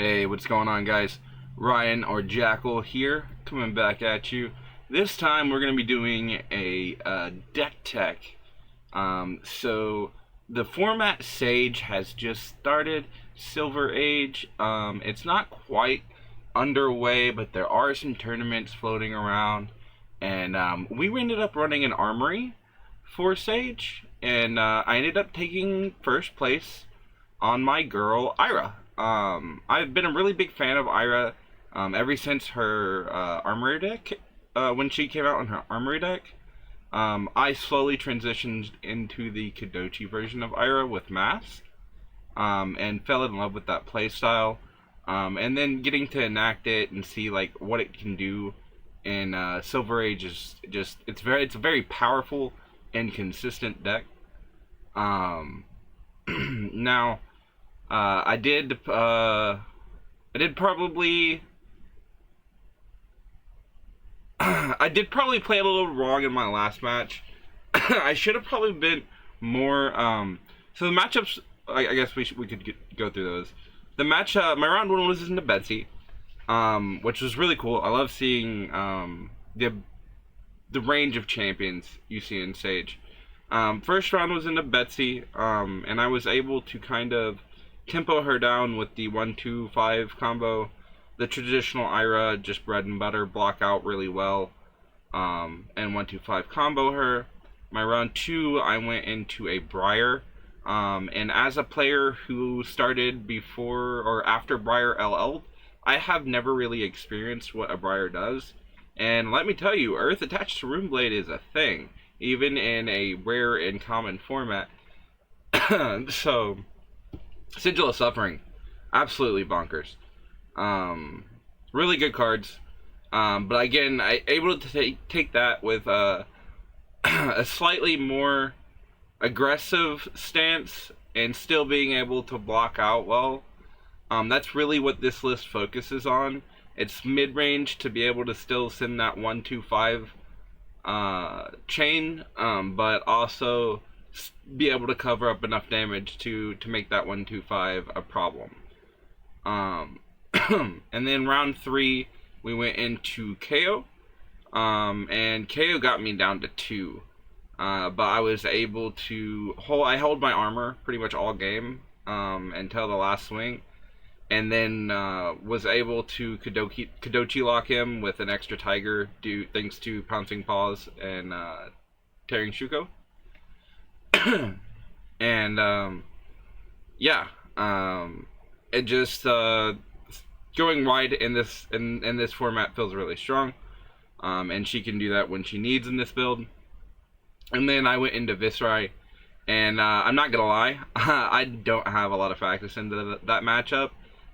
Hey, what's going on, guys? Ryan or Jackal here, coming back at you. This time we're going to be doing a deck tech. So the format Sage has just started. Silver Age. It's not quite underway, but there are some tournaments floating around, and we ended up running an armory for Sage, and I ended up taking first place on my girl Ira. I've been a really big fan of Ira ever since her armory deck. When she came out in her armory deck, I slowly transitioned into the Kadochi version of Ira with Mask, and fell in love with that playstyle. And then getting to enact it and see like what it can do in Silver Age is just it's a very powerful and consistent deck. Now. I did probably I did probably play a little wrong in my last match. I should have probably been more so the matchups. I guess we could go through those. The match my round one was into Betsy, which was really cool. I love seeing the range of champions you see in Sage. First round was into Betsy, and I was able to kind of tempo her down with the 1-2-5 combo. The traditional Ira, just bread and butter, block out really well, and 1-2-5 combo her. My round two, I went into a Briar, and as a player who started before or after Briar LL, I have never really experienced what a Briar does. And let me tell you, Earth attached to Runeblade is a thing, even in a rare and common format. So Sigil of Suffering, absolutely bonkers. Really good cards. But again, I able to take that with a slightly more aggressive stance and still being able to block out well. That's really what this list focuses on. It's mid-range to be able to still send that 1-2-5 chain, but also be able to cover up enough damage to make that 1-2-5 a problem. And then round three, we went into KO, and KO got me down to 2. But I was able to hold my armor pretty much all game until the last swing, and then was able to Kadochi lock him with an extra Tiger thanks to Pouncing Paws and Tearing Shuko. And yeah, it just going wide in this format feels really strong, and she can do that when she needs in this build. And then I went into Viscerai, and I'm not gonna lie, I don't have a lot of practice into that matchup,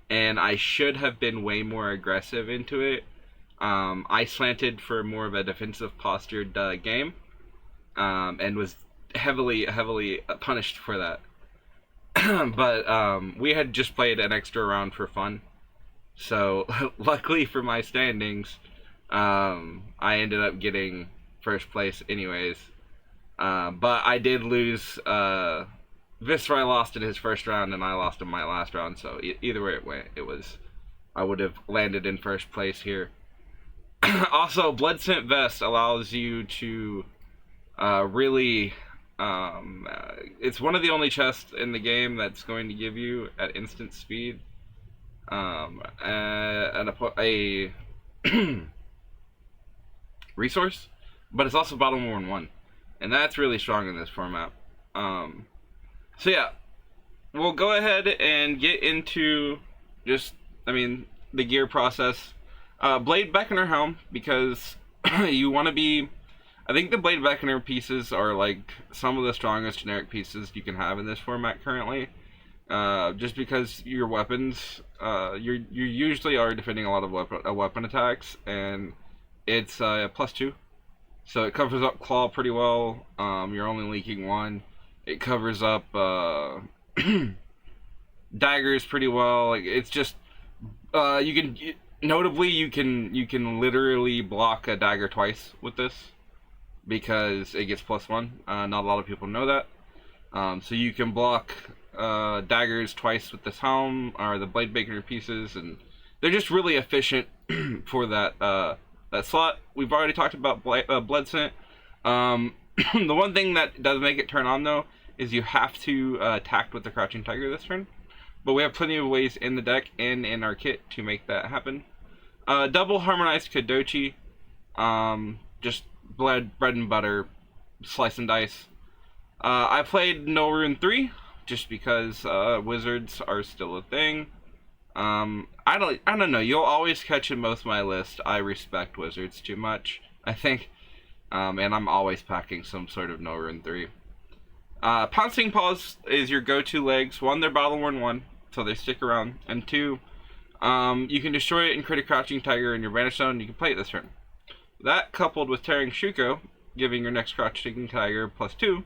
and I should have been way more aggressive into it. I slanted for more of a defensive postured game, and was heavily punished for that. But we had just played an extra round for fun, so luckily for my standings, I ended up getting first place anyways. But I did lose. Viscerai lost in his first round, and I lost in my last round. So either way it went, I would have landed in first place here. Also, Blood Scent Vest allows you to really. It's one of the only chests in the game that's going to give you at instant speed a resource, but it's also bottom 1-1, and that's really strong in this format. So yeah, we'll go ahead and get into the gear process. Blade Beckoner Helm, because you want to be. I think the Blade Beckoner pieces are like some of the strongest generic pieces you can have in this format currently. Just because your weapons, you usually are defending a lot of weapon attacks, and it's +2, so it covers up claw pretty well. You're only leaking 1. It covers up daggers pretty well. Like it's just notably you can literally block a dagger twice with this, because it gets +1. Not a lot of people know that. So you can block daggers twice with this helm, or the blade breaker pieces, and they're just really efficient for that slot. We've already talked about blood scent. The one thing that does make it turn on though is you have to tact with the Crouching Tiger this turn, but we have plenty of ways in the deck and in our kit to make that happen. Double harmonized Kodochi, just bread and butter, slice and dice. I played No Rune 3 just because wizards are still a thing. I don't know. You'll always catch in most of my list. I respect wizards too much, I think, and I'm always packing some sort of No Rune 3. Pouncing Paws is your go-to legs. One, they're battle worn, one, so they stick around, and two, you can destroy it and create a Crouching Tiger in your Vanish Zone. You can play it this turn. That, coupled with Tearing Shuko, giving your next Crouching Tiger +2,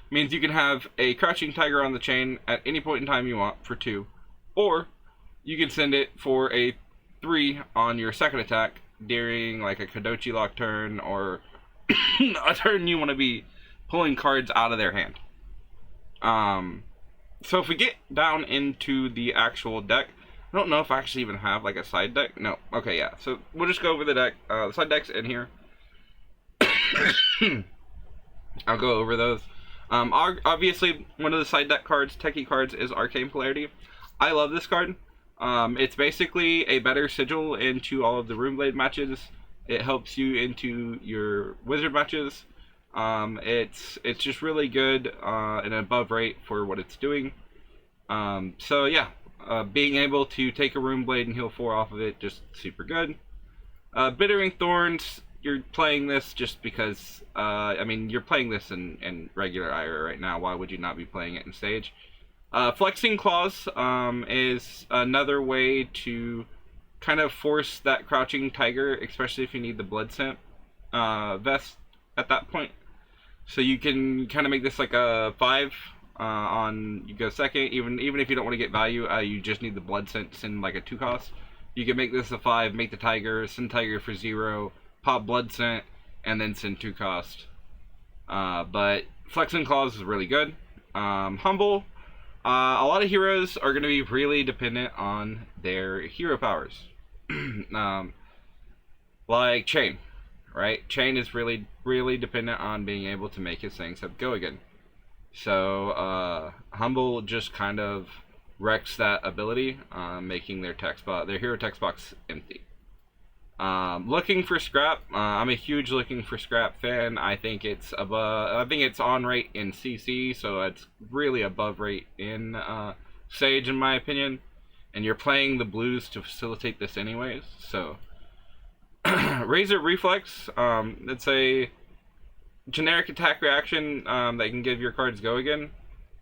means you can have a Crouching Tiger on the chain at any point in time you want for 2, or you can send it for a 3 on your second attack during like a Kodochi lock turn, or a turn you want to be pulling cards out of their hand. So if we get down into the actual deck, I don't know if I actually even have like a side deck. No. Okay, yeah. So we'll just go over the deck. The side deck's in here. I'll go over those. Obviously, one of the side deck cards, techie cards, is Arcane Polarity. I love this card. It's basically a better sigil into all of the Runeblade matches. It helps you into your wizard matches. It's just really good and above rate for what it's doing. So yeah, being able to take a Runeblade and heal 4 off of it, just super good. Bittering Thorns, you're playing this just because, I mean, you're playing this in regular IRA right now. Why would you not be playing it in Stage? Flexing Claws is another way to kind of force that Crouching Tiger, especially if you need the Blood Scent vest at that point. So you can kind of make this like a 5 on, you go second, even if you don't want to get value, you just need the Blood Scent, send like a 2 cost. You can make this a 5, make the Tiger, send Tiger for 0, pop Blood Scent, and then send 2 cost. But Flexing Claws is really good. Humble. A lot of heroes are going to be really dependent on their hero powers. Like Chain, right? Chain is really, really dependent on being able to make his things go again. So, Humble just kind of wrecks that ability, making their hero text box empty. Looking for scrap. I'm a huge looking for scrap fan. I think it's on rate in CC, so it's really above rate in Sage, in my opinion. And you're playing the blues to facilitate this anyways. So, Razor Reflex. It's a generic attack reaction that can give your cards go again.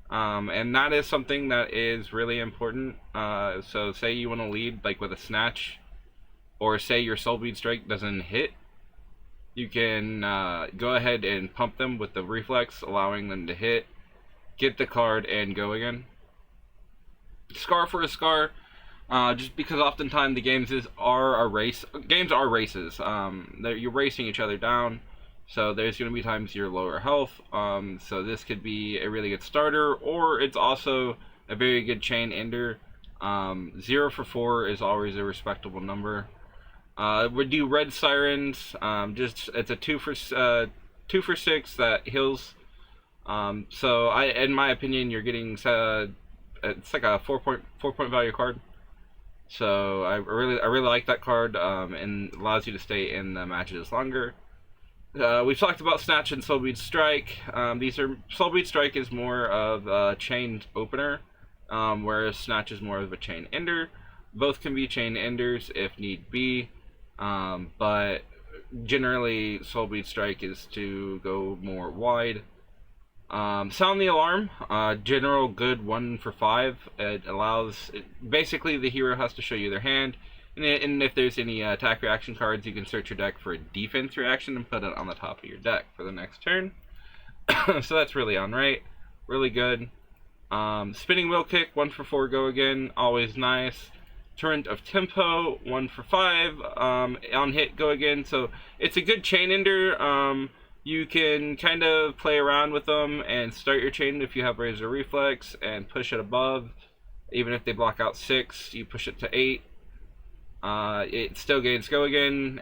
And that is something that is really important. So say you want to lead like with a Snatch, or say your Soulbead Strike doesn't hit, you can go ahead and pump them with the Reflex, allowing them to hit, get the card, and go again. Scar for a Scar, just because oftentimes the games are races. You're racing each other down, so there's going to be times you're lower health. So this could be a really good starter, or it's also a very good chain ender. 0 for 4 is always a respectable number. We do Red Sirens. It's a 2 for 6 that heals. So in my opinion, you're getting it's like a 4-point value card. So I really like that card, and allows you to stay in the matches longer. We've talked about Snatch and Soulbead Strike. Soulbead Strike is more of a chain opener, whereas Snatch is more of a chain ender. Both can be chain enders if need be, but generally Soulbead Strike is to go more wide. Sound the Alarm, general good 1 for 5. Basically the hero has to show you their hand, and if there's any attack reaction cards, you can search your deck for a defense reaction and put it on the top of your deck for the next turn. So that's really on right, really good. Spinning Wheel Kick, 1 for 4, go again, always nice. Torrent of Tempo, 1 for 5, on hit, go again. So it's a good chain ender, You can kind of play around with them and start your chain if you have Razor Reflex and push it above. Even if they block out 6, you push it to 8. It still gains go again.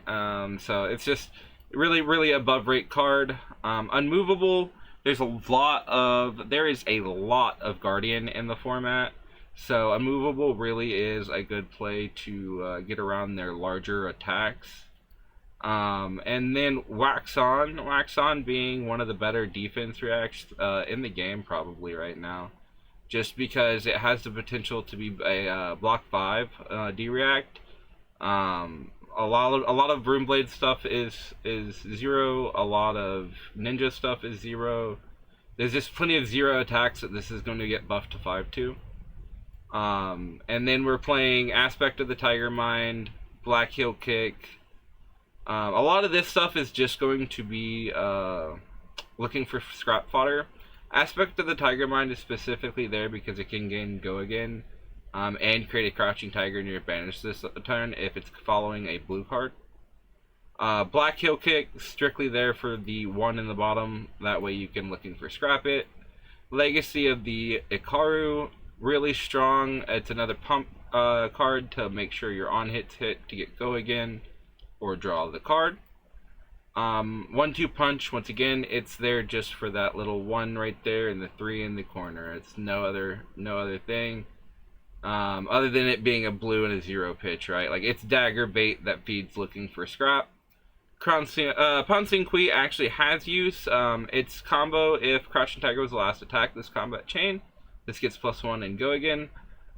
So it's just really above rate card. Unmovable. There is a lot of Guardian in the format. So Unmovable really is a good play to get around their larger attacks. And then Wax On being one of the better defense reacts in the game probably right now, just because it has the potential to be a block 5 D-react. A lot of Broomblade stuff is 0. A lot of Ninja stuff is 0. There's just plenty of 0 attacks that this is going to get buffed to 5 to. And then we're playing Aspect of the Tiger Mind, Black Heel Kick. A lot of this stuff is just going to be looking for scrap fodder. Aspect of the Tiger Mind is specifically there because it can gain go again and create a Crouching Tiger near advantage this turn if it's following a blue card. Black Heel Kick, strictly there for the 1 in the bottom, that way you can looking for scrap it. Legacy of the Ikaru, really strong. It's another pump card to make sure your on hits hit to get go again or draw the card. 1-2 punch, once again, it's there just for that little 1 right there and the 3 in the corner. It's no other thing. Other than it being a blue and a 0 pitch, right? Like, it's dagger bait that feeds looking for scrap. Pouncing Kui actually has use. Its combo, if Crouching Tiger was the last attack this combat chain, this gets +1 and go again.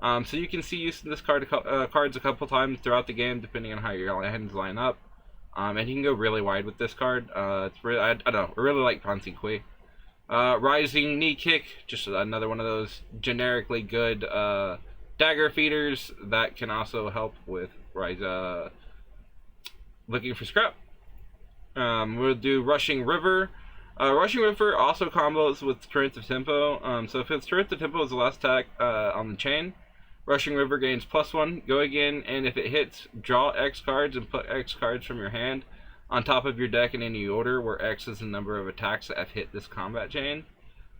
So you can see use in this cards a couple times throughout the game, depending on how your hands line up. And you can go really wide with this card. It's really, I don't know, I really like Pouncing Kui. Rising Knee Kick, just another one of those generically good dagger feeders that can also help with looking for scrap. We'll do Rushing River. Rushing River also combos with Torrents of Tempo. So if it's Torrents of Tempo is the last attack on the chain, Rushing River gains +1, go again, and if it hits, draw X cards and put X cards from your hand on top of your deck in any order, where X is the number of attacks that have hit this combat chain.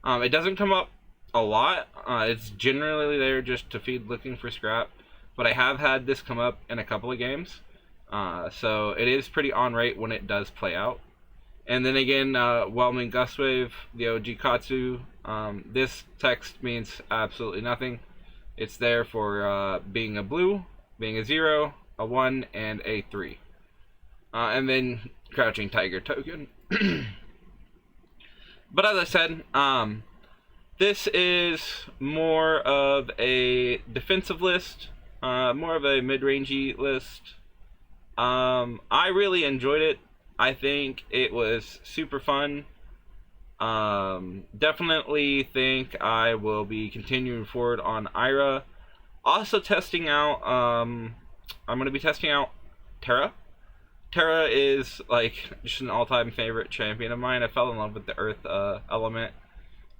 It doesn't come up a lot. It's generally there just to feed looking for scrap, but I have had this come up in a couple of games. So it is pretty on rate when it does play out. And then again, Whelming Gust Wave, the OG Katsu. This text means absolutely nothing. It's there for being a blue, being a 0, a 1, and a 3. And then Crouching Tiger token. But as I said, this is more of a defensive list, more of a mid-rangey list. I really enjoyed it. I think it was super fun. Definitely think I will be continuing forward on Ira. Also testing out, I'm going to be testing out Terra. Terra is like just an all-time favorite champion of mine. I fell in love with the Earth element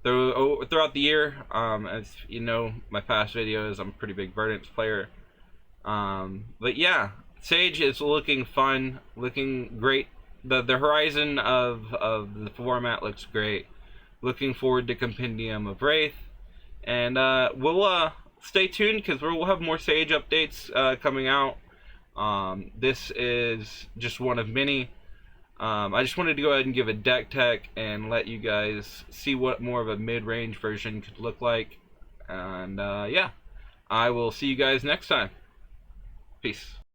throughout the year. As you know, my past videos, I'm a pretty big Verdance player. But yeah, Sage is looking fun, looking great. The horizon of the format looks great. Looking forward to Compendium of Wraith, and we'll stay tuned because we'll have more Sage updates coming out. This is just one of many. I just wanted to go ahead and give a deck tech and let you guys see what more of a mid-range version could look like. And yeah, I will see you guys next time. Peace.